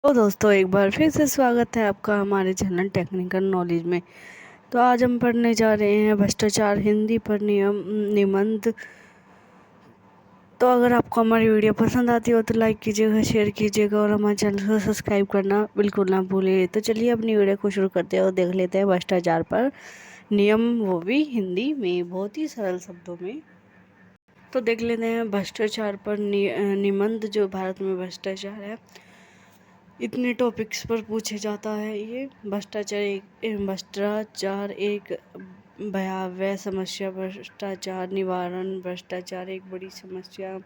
तो दोस्तों एक बार फिर से स्वागत है आपका हमारे चैनल टेक्निकल नॉलेज में। तो आज हम पढ़ने जा रहे हैं भ्रष्टाचार हिंदी पर निबंध। तो अगर आपको हमारी वीडियो पसंद आती हो तो लाइक कीजिएगा, शेयर कीजिएगा और हमारे चैनल को सब्सक्राइब करना बिल्कुल ना भूलिए। तो चलिए अपनी वीडियो को शुरू करते हैं और देख लेते हैं भ्रष्टाचार पर नियम, वो भी हिंदी में, बहुत ही सरल शब्दों में। तो देख लेते हैं भ्रष्टाचार पर निबंध। जो भारत में भ्रष्टाचार है, इतने टॉपिक्स पर पूछे जाता है। ये भ्रष्टाचार एक भयावह समस्या, भ्रष्टाचार निवारण, भ्रष्टाचार एक बड़ी समस्या।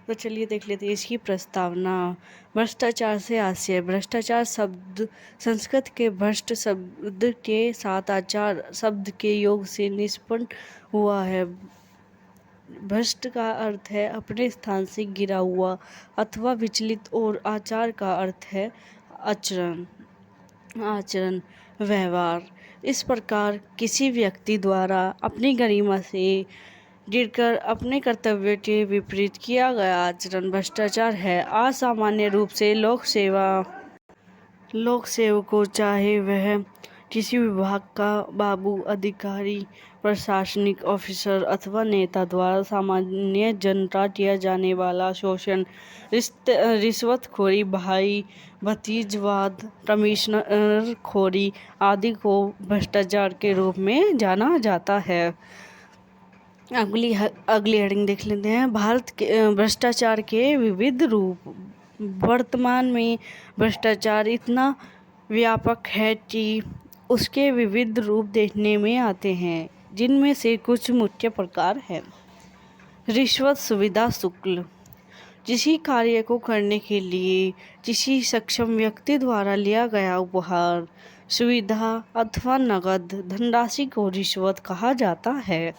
तो चलिए देख लेते हैं इसकी प्रस्तावना। भ्रष्टाचार से आशय। भ्रष्टाचार शब्द संस्कृत के भ्रष्ट शब्द के साथ आचार शब्द के योग से निष्पन्न हुआ है। भ्रष्ट का अर्थ है अपने स्थान से गिरा हुआ अथवा विचलित, और आचार का अर्थ है आचरण, व्यवहार। इस प्रकार किसी व्यक्ति द्वारा अपनी गरिमा से गिरकर अपने कर्तव्य के विपरीत किया गया आचरण भ्रष्टाचार है। असामान्य रूप से लोक सेवकों, चाहे वह किसी विभाग का बाबू, अधिकारी, प्रशासनिक ऑफिसर अथवा नेता द्वारा सामान्य जनता किया जाने वाला शोषण, रिश्वतखोरी, भाई भतीजवाद, कमिश्नर खोरी आदि को भ्रष्टाचार के रूप में जाना जाता है। अगली हेडिंग देख लेते हैं। भारत के भ्रष्टाचार के विविध रूप। वर्तमान में भ्रष्टाचार इतना व्यापक है कि उसके विविध रूप देखने में आते हैं, जिनमें से कुछ मुख्य प्रकार हैं। रिश्वत सुविधा शुल्क। किसी कार्य को करने के लिए किसी सक्षम व्यक्ति द्वारा लिया गया उपहार, सुविधा अथवा नगद धनराशि को रिश्वत कहा जाता है।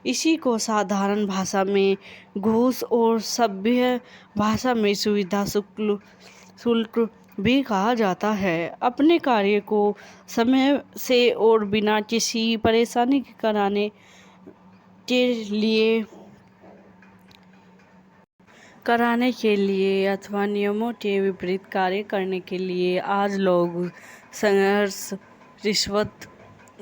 इसी को साधारण भाषा में घूस और सभ्य भाषा में सुविधा शुल्क भी कहा जाता है। अपने कार्य को समय से और बिना किसी परेशानी के कराने के लिए अथवा नियमों के विपरीत कार्य करने के लिए आज लोग संघर्ष रिश्वत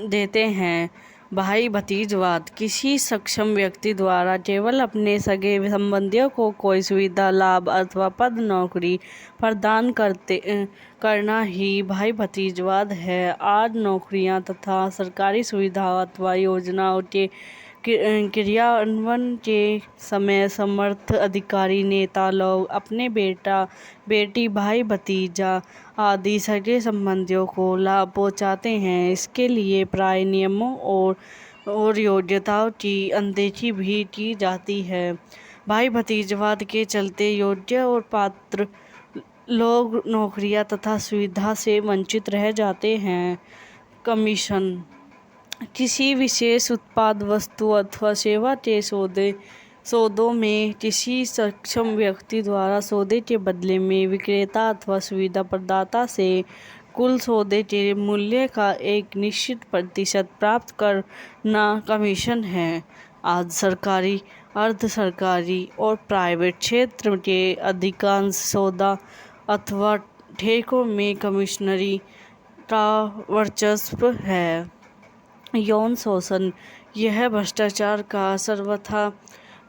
देते हैं। भाई भतीजवाद। किसी सक्षम व्यक्ति द्वारा केवल अपने सगे संबंधियों को कोई सुविधा, लाभ अथवा पद, नौकरी प्रदान करना ही भाई भतीजवाद है। आज नौकरियां तथा सरकारी सुविधा अथवा योजनाओं के क्रियान्वयन के समय समर्थ अधिकारी, नेता लोग अपने बेटा बेटी, भाई भतीजा आदि सगे संबंधियों को लाभ पहुंचाते हैं। इसके लिए प्राय नियमों और योग्यताओं की अनदेखी भी की जाती है। भाई भतीजवाद के चलते योग्य और पात्र लोग नौकरियां तथा सुविधा से वंचित रह जाते हैं। कमीशन। किसी विशेष उत्पाद, वस्तु अथवा सेवा के सौदों में किसी सक्षम व्यक्ति द्वारा सौदे के बदले में विक्रेता अथवा सुविधा प्रदाता से कुल सौदे के मूल्य का एक निश्चित प्रतिशत प्राप्त करना कमीशन है। आज सरकारी, अर्ध सरकारी और प्राइवेट क्षेत्र के अधिकांश सौदा अथवा ठेकों में कमिश्नरी का वर्चस्व है। यौन शोषण। यह भ्रष्टाचार का सर्वथा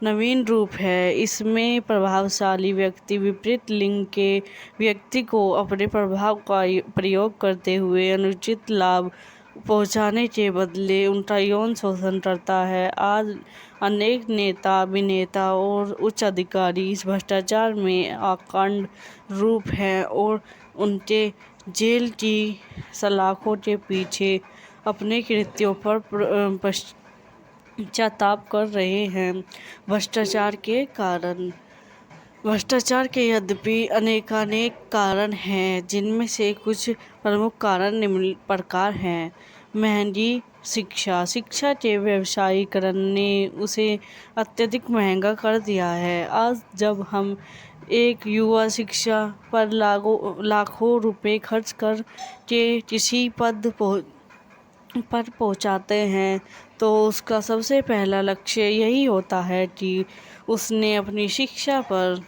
नवीन रूप है। इसमें प्रभावशाली व्यक्ति विपरीत लिंग के व्यक्ति को अपने प्रभाव का प्रयोग करते हुए अनुचित लाभ पहुंचाने के बदले उनका यौन शोषण करता है। आज अनेक नेता, अभिनेता और उच्च अधिकारी इस भ्रष्टाचार में आकांड रूप हैं और उनके जेल की सलाखों के पीछे अपने कृत्यों पर पश्चाताप कर रहे हैं। भ्रष्टाचार के कारण। भ्रष्टाचार के यद्यपि अनेकानेक कारण हैं, जिनमें से कुछ प्रमुख कारण निम्न प्रकार हैं। महंगी शिक्षा। शिक्षा के व्यवसायीकरण ने उसे अत्यधिक महंगा कर दिया है। आज जब हम एक युवा शिक्षा पर लाखों रुपए खर्च कर के किसी पद पर पहुंचाते हैं, तो उसका सबसे पहला लक्ष्य यही होता है कि उसने अपनी शिक्षा पर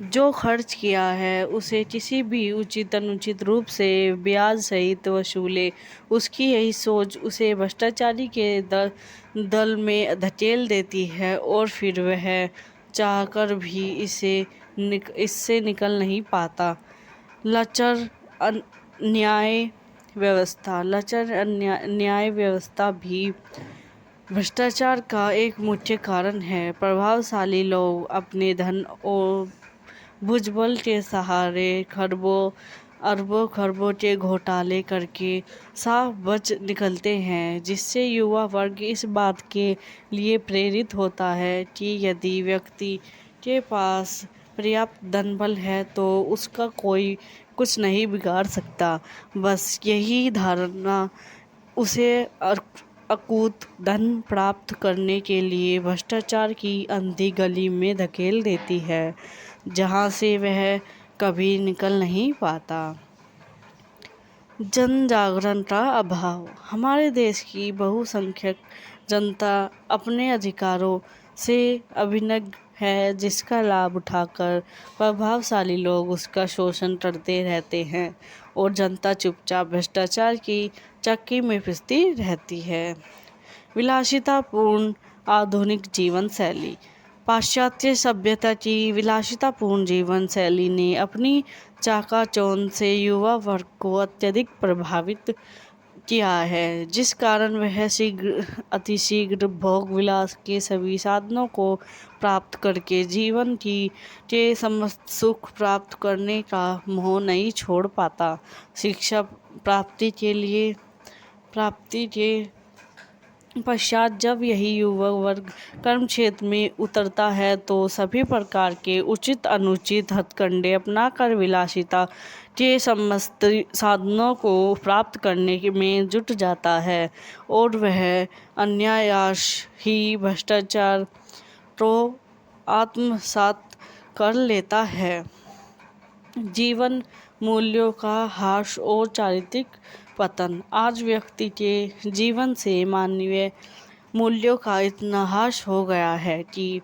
जो खर्च किया है उसे किसी भी उचित अनुचित रूप से ब्याज सहित वसूले। उसकी यही सोच उसे भ्रष्टाचारी के दल में धकेल देती है और फिर वह चाहकर भी इससे निकल नहीं पाता। लचर न्याय व्यवस्था भी भ्रष्टाचार का एक मुख्य कारण है। प्रभावशाली लोग अपने धन और भुजबल के सहारे अरबों खरबों के घोटाले करके साफ बच निकलते हैं, जिससे युवा वर्ग इस बात के लिए प्रेरित होता है कि यदि व्यक्ति के पास पर्याप्त धन बल है तो उसका कोई कुछ नहीं बिगाड़ सकता। बस यही धारणा उसे अकूत धन प्राप्त करने के लिए भ्रष्टाचार की अंधी गली में धकेल देती है, जहां से वह कभी निकल नहीं पाता। जन जागरण का अभाव। हमारे देश की बहुसंख्यक जनता अपने अधिकारों से अभिज्ञ है, जिसका लाभ उठाकर प्रभावशाली लोग उसका शोषण करते रहते हैं और जनता चुपचाप भ्रष्टाचार की चक्की में पिसती रहती है। विलासितापूर्ण आधुनिक जीवन शैली। पाश्चात्य सभ्यता की विलासितापूर्ण जीवन शैली ने अपनी चाकाचौंध से युवा वर्ग को अत्यधिक प्रभावित किया है, जिस कारण वह अतिशीघ्र भोग विलास के सभी साधनों को प्राप्त करके जीवन के समस्त सुख प्राप्त करने का मोह नहीं छोड़ पाता। शिक्षा प्राप्ति के पश्चात जब यही युवा वर्ग कर्म क्षेत्र में उतरता है तो सभी प्रकार के उचित अनुचित हथकंडे अपनाकर विलासिता के समस्त साधनों को प्राप्त करने में जुट जाता है और वह अनायास ही भ्रष्टाचार को आत्मसात कर लेता है। जीवन मूल्यों का ह्रास और चारित्रिक पतन। आज व्यक्ति के जीवन से मानवीय मूल्यों का इतना ह्रास हो गया है कि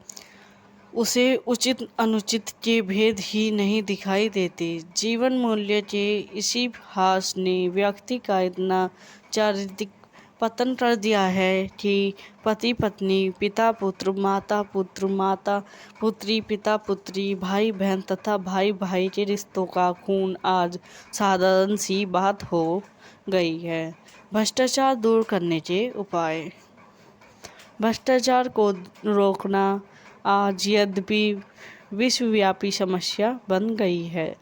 उसे उचित अनुचित के भेद ही नहीं दिखाई देते। जीवन मूल्य के इसी ह्रास ने व्यक्ति का इतना चारित्रिक पतन कर दिया है कि पति पत्नी, पिता पुत्र, माता पुत्री, पिता पुत्री, भाई बहन तथा भाई भाई के रिश्तों का खून आज साधारण सी बात हो गई है। भ्रष्टाचार दूर करने के उपाय। भ्रष्टाचार को रोकना आज यद्यपि विश्वव्यापी समस्या बन गई है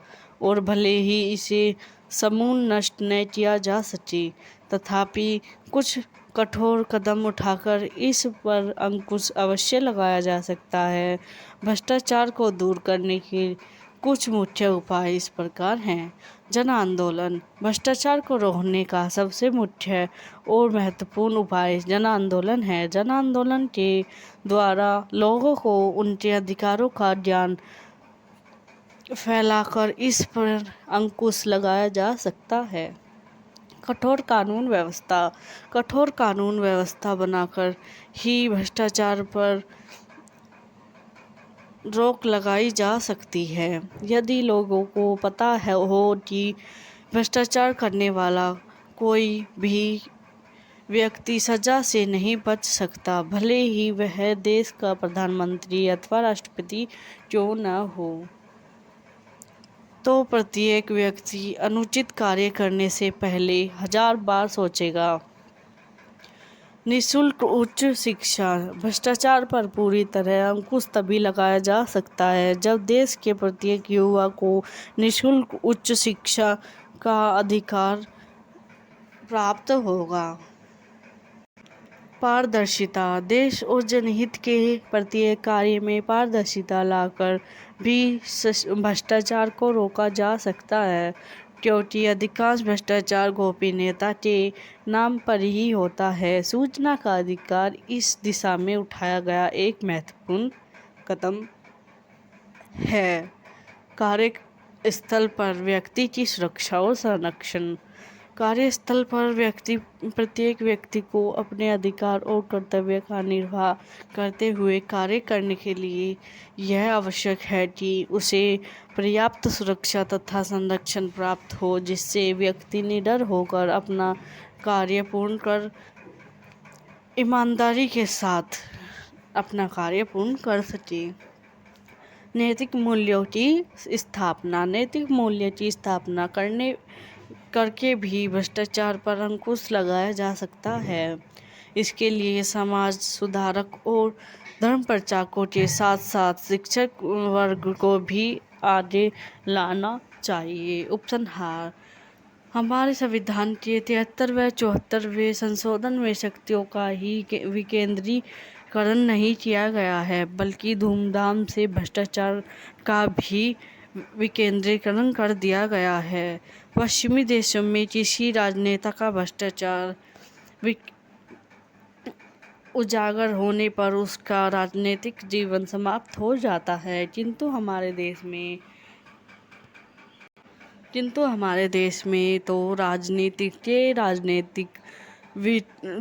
और भले ही इसे समूल नष्ट न किया जा सके, तथापि कुछ कठोर कदम उठाकर इस पर अंकुश अवश्य लगाया जा सकता है। भ्रष्टाचार को दूर करने के कुछ मुख्य उपाय इस प्रकार हैं। जन आंदोलन। भ्रष्टाचार को रोकने का सबसे मुख्य और महत्वपूर्ण उपाय जन आंदोलन है। जन आंदोलन के द्वारा लोगों को उनके अधिकारों का ज्ञान फैलाकर इस पर अंकुश लगाया जा सकता है। कठोर कानून व्यवस्था। कठोर कानून व्यवस्था बनाकर ही भ्रष्टाचार पर रोक लगाई जा सकती है। यदि लोगों को पता हो कि भ्रष्टाचार करने वाला कोई भी व्यक्ति सजा से नहीं बच सकता, भले ही वह देश का प्रधानमंत्री अथवा राष्ट्रपति क्यों न हो, तो प्रत्येक व्यक्ति अनुचित कार्य करने से पहले 1000 बार सोचेगा। निःशुल्क उच्च शिक्षा। भ्रष्टाचार पर पूरी तरह अंकुश तभी लगाया जा सकता है जब देश के प्रत्येक युवा को निःशुल्क उच्च शिक्षा का अधिकार प्राप्त होगा। पारदर्शिता। देश और जनहित के प्रत्येक कार्य में पारदर्शिता लाकर भी भ्रष्टाचार को रोका जा सकता है, क्योंकि अधिकांश भ्रष्टाचार गोपनीयता के नाम पर ही होता है। सूचना का अधिकार इस दिशा में उठाया गया एक महत्वपूर्ण कदम है। कार्यस्थल पर व्यक्ति की सुरक्षा और संरक्षण। कार्यस्थल पर प्रत्येक व्यक्ति को अपने अधिकार और कर्तव्य का निर्वाह करते हुए कार्य करने के लिए यह आवश्यक है कि उसे पर्याप्त सुरक्षा तथा संरक्षण प्राप्त हो, जिससे व्यक्ति निडर होकर अपना कार्य पूर्ण कर ईमानदारी के साथ अपना कार्य पूर्ण कर सके। नैतिक मूल्यों की स्थापना करके भी भ्रष्टाचार पर अंकुश लगाया जा सकता है। इसके लिए समाज सुधारक और धर्म प्रचारकों के साथ साथ शिक्षक वर्ग को भी आगे लाना चाहिए। उपसंहार: हमारे संविधान के 73 व 74वें संशोधन में शक्तियों का ही विकेंद्रीकरण नहीं किया गया है, बल्कि धूमधाम से भ्रष्टाचार का भी विकेंद्रीकरण कर दिया गया है। पश्चिमी देशों में किसी राजनेता का भ्रष्टाचार उजागर होने पर उसका राजनीतिक जीवन समाप्त हो जाता है, किंतु हमारे देश में तो राजनीतिक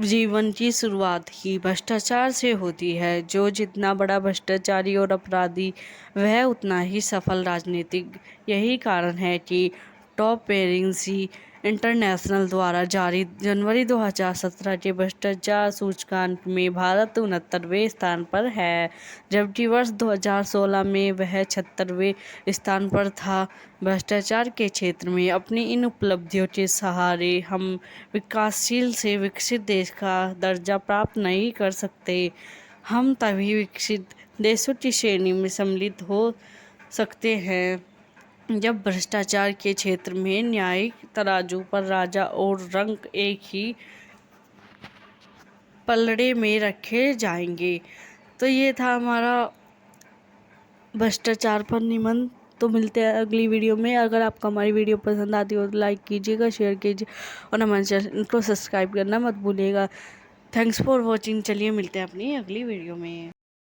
जीवन की शुरुआत ही भ्रष्टाचार से होती है। जो जितना बड़ा भ्रष्टाचारी और अपराधी, वह उतना ही सफल राजनीतिक। यही कारण है कि ट्रांसपेरेंसी इंटरनेशनल द्वारा जारी जनवरी 2017 के भ्रष्टाचार सूचकांक में भारत 69वें स्थान पर है, जबकि वर्ष 2016 में वह 76वें स्थान पर था। भ्रष्टाचार के क्षेत्र में अपनी इन उपलब्धियों के सहारे हम विकासशील से विकसित देश का दर्जा प्राप्त नहीं कर सकते। हम तभी विकसित देशों की श्रेणी में सम्मिलित हो सकते हैं जब भ्रष्टाचार के क्षेत्र में न्यायिक तराजू पर राजा और रंक एक ही पलड़े में रखे जाएंगे। तो ये था हमारा भ्रष्टाचार पर निबंध। तो मिलते हैं अगली वीडियो में। अगर आपको हमारी वीडियो पसंद आती हो तो लाइक कीजिएगा, शेयर कीजिए और हमारे चैनल को सब्सक्राइब करना मत भूलिएगा। Thanks for watching. चलिए मिलते हैं अपनी अगली वीडियो में।